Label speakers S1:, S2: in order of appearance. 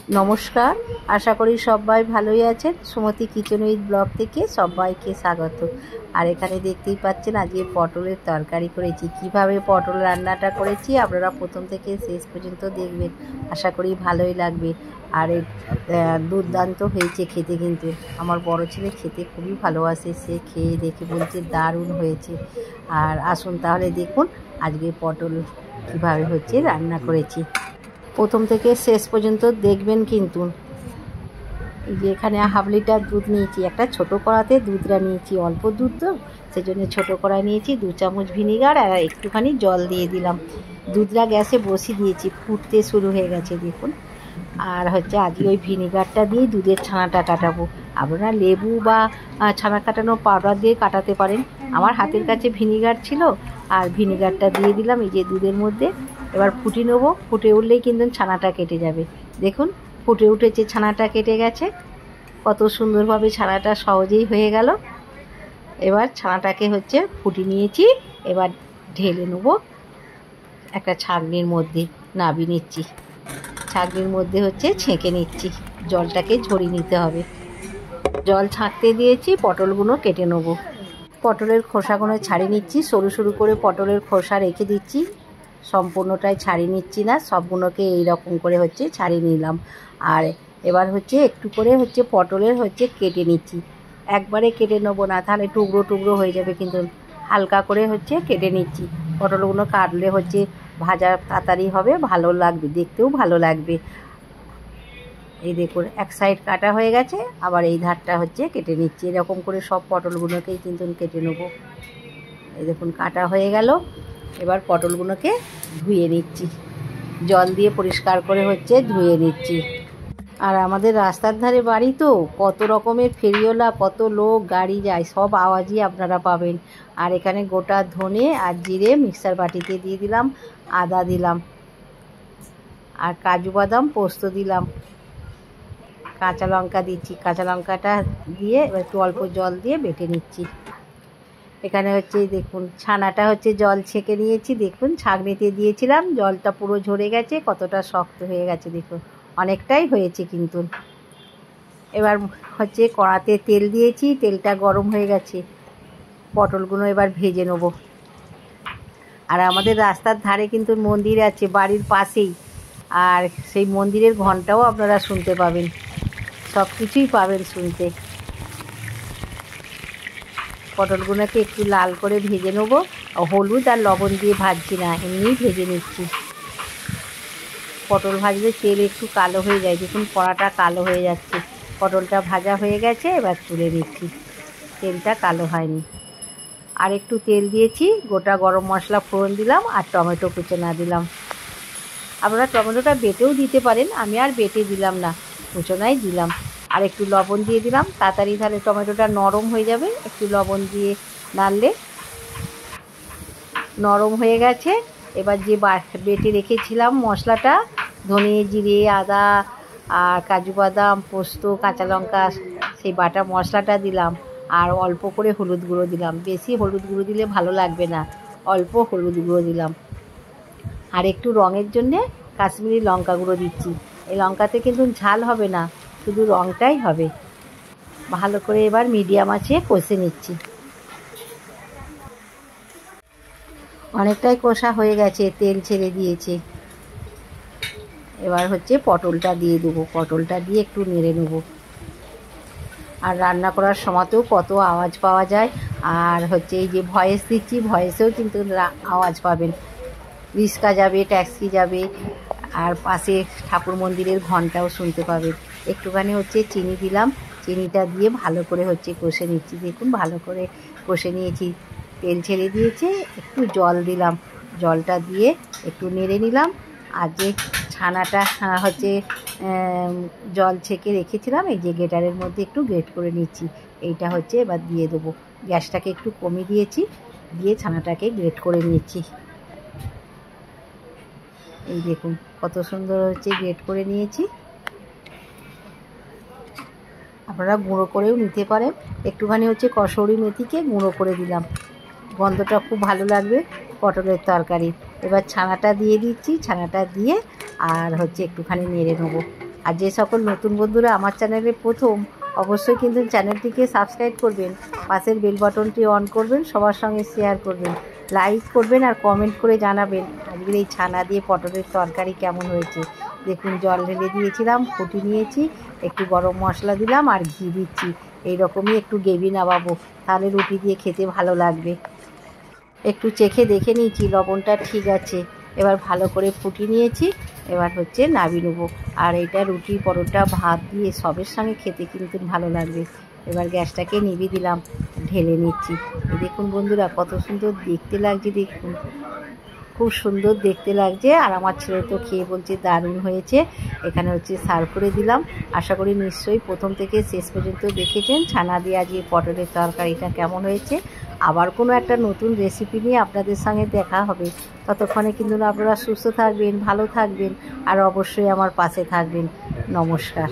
S1: নমস্কার, আশা করি সবাই ভালোই আছেন। সুমতি কিচেন উইথ ব্লগ থেকে সবাইকে স্বাগত। আর এখানে দেখতেই পাচ্ছেন আজকে পটলের তরকারি করেছি। কিভাবে পটল রান্নাটা করেছি আপনারা প্রথম থেকে শেষ পর্যন্ত দেখবেন, আশা করি ভালোই লাগবে। আর দুর্দান্ত হয়েছে খেতে, কিন্তু আমার বড় ছেলে খেতে খুবই ভালোবাসে, সে খেয়ে দেখে বলছে দারুণ হয়েছে। আর আসুন তাহলে দেখুন আজকে পটল কিভাবে হচ্ছে রান্না করেছি, প্রথম থেকে শেষ পর্যন্ত দেখবেন। কিন্তু এই যে এখানে হাফ লিটার দুধ নিয়েছি, একটা ছোট কড়াতে দুধটা নিয়েছি, অল্প দুধ তো সেজন্য ছোট কড়াই নিয়েছি। 2 চামচ ভিনিগার আর একটুখানি জল দিয়ে দিলাম। দুধটা গ্যাসে বসিয়ে দিয়েছি, ফুটতে শুরু হয়ে গেছে দেখুন। আর হচ্ছে আজকে ওই ভিনিগারটা দিয়ে দুধের ছানাটা কাটাবো। আপনারা লেবু বা ছানা কাটানো পাউডার দিয়ে কাটাতে পারেন। আমার হাতের কাছে ভিনিগার ছিল আর ভিনিগারটা দিয়ে দিলাম এই যে দুধের মধ্যে। এবার ফুটিয়ে নেবো, ফুটে উঠলেই কিন্তু ছানাটা কেটে যাবে। দেখুন ফুটে উঠেছে, ছানাটা কেটে গেছে, কত সুন্দরভাবে ছানাটা সহজেই হয়ে গেল। এবার ছানাটাকে হচ্ছে ফুটিয়ে নিয়েছি, এবার ঢেলে নেবো একটা ছাঁকনির মধ্যে, নাবিয়ে নিচ্ছি। ছাঁকনির মধ্যে হচ্ছে ছেঁকে নিচ্ছি, জলটাকে ঝরিয়ে নিতে হবে। জল ছাঁকতে দিয়েছি, পটলগুলো কেটে নেবো। পটলের খোসাগুলো ছাড়িয়ে নিচ্ছি, সরু সরু করে পটলের খোসা রেখে দিচ্ছি। সম্পূর্ণটাই ছাড়িয়ে নিচ্ছি না, সবগুলোকে এইরকম করে হচ্ছে ছাড়িয়ে নিলাম। আর এবার হচ্ছে একটু করে হচ্ছে পটলের হচ্ছে কেটে নিচ্ছি। একবারে কেটে নেবো না, তাহলে টুকরো টুকরো হয়ে যাবে, কিন্তু হালকা করে হচ্ছে কেটে নিচ্ছি। পটলগুলো কাটলে হচ্ছে ভাজা তাড়াতাড়ি হবে, ভালো লাগবে, দেখতেও ভালো লাগবে। এই দেখুন এক সাইড কাটা হয়ে গেছে, আবার এই ধারটা হচ্ছে কেটে নিচ্ছি। এরকম করে সব পটলগুলোকেই কিন্তু কেটে নেবো। এই দেখুন কাটা হয়ে গেল। এবার পটলগুলোকে ধুয়ে নিচ্ছি, জল দিয়ে পরিষ্কার করে হচ্ছে ধুয়ে নিচ্ছি। আর আমাদের রাস্তার ধারে বাড়ি তো, কত রকমের ফেরিওয়ালা, কত লোক গাড়ি যায়, সব আওয়াজই আপনারা পাবেন। আর এখানে গোটা ধনে আর জিরে মিক্সার বাটিতে দিয়ে দিলাম, আদা দিলাম, আর কাজু বাদাম পোস্ত দিলাম, কাঁচা লঙ্কা দিচ্ছি। কাঁচা লঙ্কাটা দিয়ে একটু অল্প জল দিয়ে বেটে নিচ্ছি। এখানে হচ্ছে দেখুন ছানাটা হচ্ছে জল ছেঁকে নিয়েছি, দেখুন ছাঁকনিতে দিয়েছিলাম, জলটা পুরো ঝরে গেছে, কতটা শক্ত হয়ে গেছে দেখুন, অনেকটাই হয়েছে কিন্তু। এবার হচ্ছে কড়াতে তেল দিয়েছি, তেলটা গরম হয়ে গেছে, পটলগুলো এবার ভেজে নেব। আর আমাদের রাস্তার ধারে কিন্তু মন্দির আছে বাড়ির পাশেই, আর সেই মন্দিরের ঘন্টাও আপনারা শুনতে পাবেন, সব কিছুই পাবেন শুনতে। পটলগুলোকে একটু লাল করে ভেজে নেবো, হলুদ আর লবণ দিয়ে ভাজছি না, এমনিই ভেজে নিচ্ছি। পটল ভাজলে তেল একটু কালো হয়ে যায়, দেখুন কড়াটা কালো হয়ে যাচ্ছে। পটলটা ভাজা হয়ে গেছে, এবার তুলে নিচ্ছি, তেলটা কালো হয়নি। আর একটু তেল দিয়েছি, গোটা গরম মশলা ফোড়ন দিলাম, আর টমেটো কুচোনা দিলাম। আপনারা টমেটোটা বেটেও দিতে পারেন, আমি আর বেটে দিলাম না, কুচোনাই দিলাম। আর একটু লবণ দিয়ে দিলাম, তাড়াতাড়ি তাহলে টমেটোটা নরম হয়ে যাবে। একটু লবণ দিয়ে নাড়লে নরম হয়ে গেছে। এবার যে বেটে রেখেছিলাম মশলাটা, ধনে জিরে আদা আর কাজু বাদাম পোস্ত কাঁচা লঙ্কা, সেই বাটা মশলাটা দিলাম। আর অল্প করে হলুদ গুঁড়ো দিলাম, বেশি হলুদ গুঁড়ো দিলে ভালো লাগবে না, অল্প হলুদ গুঁড়ো দিলাম। আর একটু রঙের জন্যে কাশ্মীরি লঙ্কা গুঁড়ো দিচ্ছি। এই লঙ্কাতে কিন্তু ঝাল হবে না, শুধু রঙটাই হবে। ভালো করে এবার মিডিয়াম আঁচে কষে নিচ্ছি। অনেকটাই কষা হয়ে গেছে, তেল ছেড়ে দিয়েছে। এবার হচ্ছে পটলটা দিয়ে দেবো, পটলটা দিয়ে একটু নেড়ে নেবো। আর রান্না করার সময়তেও কত আওয়াজ পাওয়া যায়। আর হচ্ছে এই যে ভয়েস দিচ্ছি, ভয়েসেও কিন্তু আওয়াজ পাবেন। রিক্সা যাবে, ট্যাক্সি যাবে, আর পাশে ঠাকুর মন্দিরের ঘন্টাও শুনতে পাবেন। একটুখানি হচ্ছে চিনি দিলাম, চিনিটা দিয়ে ভালো করে হচ্ছে কষে নিচ্ছি। দেখুন ভালো করে কষে নিয়েছি, তেল ছেড়ে দিয়েছে। একটু জল দিলাম, জলটা দিয়ে একটু নেড়ে নিলাম। আর যে ছানাটা হচ্ছে জল ছেঁকে রেখেছিলাম, এই যে গ্রেটারের মধ্যে একটু গ্রেট করে নিচ্ছি। এইটা হচ্ছে এবার দিয়ে দেবো। গ্যাসটাকে একটু কমিয়ে দিয়েছি, দিয়ে ছানাটাকে গ্রেট করে নিচ্ছি। এই দেখুন কত সুন্দর হচ্ছে গ্রেট করে নিয়েছি। আপনারা গুঁড়ো করেও নিতে পারেন। একটুখানি হচ্ছে কসুরি মেথিকে গুঁড়ো করে দিলাম, গন্ধটা খুব ভালো লাগবে পটলের তরকারি। এবার ছানাটা দিয়ে দিচ্ছি, ছানাটা দিয়ে আর হচ্ছে একটুখানি নেড়ে নেবো। আর যে সকল নতুন বন্ধুরা আমার চ্যানেলে প্রথম, অবশ্যই কিন্তু চ্যানেলটিকে সাবস্ক্রাইব করবেন, পাশের বেল বাটনটি অন করবেন, সবার সঙ্গে শেয়ার করবেন, লাইক করবেন আর কমেন্ট করে জানাবেন আজকের এই ছানা দিয়ে পটলের তরকারি কেমন হয়েছে। দেখুন জল ঢেলে দিয়েছিলাম, ফুটি নিয়েছি, একটু গরম মশলা দিলাম আর ঘি দিচ্ছি। এইরকমই একটু গ্রেভি নামাবো, তাহলে রুটি দিয়ে খেতে ভালো লাগবে। একটু চেখে দেখে নিয়েছি লবণটা ঠিক আছে, এবার ভালো করে ফুটিয়ে নিয়েছি, এবার হচ্ছে নামিয়ে নেবো। আর এটা রুটি, পরোটা, ভাত দিয়ে সবের সঙ্গে খেতে কিন্তু ভালো লাগবে। এবার গ্যাসটাকে নিভিয়ে দিলাম, ঢেলে নিচ্ছি। দেখুন বন্ধুরা কত সুন্দর দেখতে লাগছে, দেখুন খুব সুন্দর দেখতে লাগছে। আর আমার ছেলে তো খেয়ে বলছে দারুণ হয়েছে। এখানে হচ্ছে সার্ভ করে দিলাম। আশা করি নিশ্চয়ই প্রথম থেকে শেষ পর্যন্ত দেখেছেন ছানা দিয়ে আজকে পটলের তরকারিটা কেমন হয়েছে। আবার কোনো একটা নতুন রেসিপি নিয়ে আপনাদের সঙ্গে দেখা হবে। ততক্ষণে কিন্তু আপনারা সুস্থ থাকবেন, ভালো থাকবেন আর অবশ্যই আমার পাশে থাকবেন। নমস্কার।